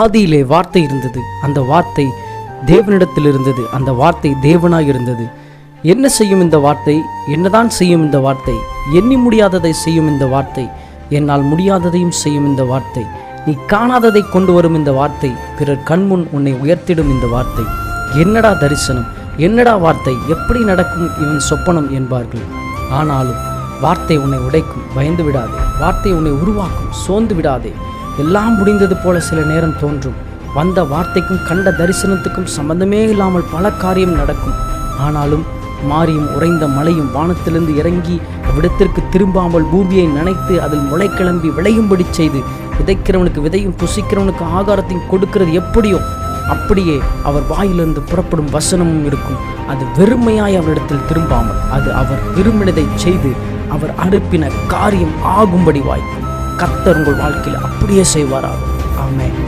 ஆதியிலே வார்த்தை இருந்தது, அந்த வார்த்தை தேவனிடத்தில் இருந்தது, அந்த வார்த்தை தேவனாய் இருந்தது. என்ன செய்யும் இந்த வார்த்தை? என்னதான் செய்யும் இந்த வார்த்தை? எண்ணி முடியாததை செய்யும் இந்த வார்த்தை, என்னால் முடியாததையும் செய்யும் இந்த வார்த்தை, நீ காணாததை கொண்டு வரும் இந்த வார்த்தை, பிறர் கண்முன் உன்னை உயர்த்திடும் இந்த வார்த்தை. என்னடா தரிசனம், என்னடா வார்த்தை, எப்படி நடக்கும் இவன் சொப்பனம் என்பார்கள். ஆனாலும் வார்த்தை உன்னை உடைக்கும், பயந்து விடாதே. வார்த்தை உன்னை உருவாக்கும், சோர்ந்து விடாதே. எல்லாம் முடிந்தது போல சில நேரம் தோன்றும். வந்த வார்த்தைக்கும் கண்ட தரிசனத்துக்கும் சம்பந்தமே இல்லாமல் பல காரியம் நடக்கும். ஆனாலும் மாரியும் உறைந்த மலையும் வானத்திலிருந்து இறங்கி அவ்விடத்திற்கு திரும்பாமல் பூமியை நனைத்து அதில் முளை கிளம்பி விளையும்படி செய்து, விதைக்கிறவனுக்கு விதையும் புசிக்கிறவனுக்கு ஆகாரத்தையும் கொடுக்கிறது எப்படியோ அப்படியே அவர் வாயிலிருந்து புறப்படும் வசனமும் இருக்கும். அது வெறுமையாய் அவரிடத்தில் திரும்பாமல் அது அவர் விரும்பினதை செய்து அவர் அனுப்பின காரியம் ஆகும்படி வாய்க்கும். கர்த்தர் உங்கள் வாழ்க்கையில் அப்படியே செய்வாராகும். ஆமென்.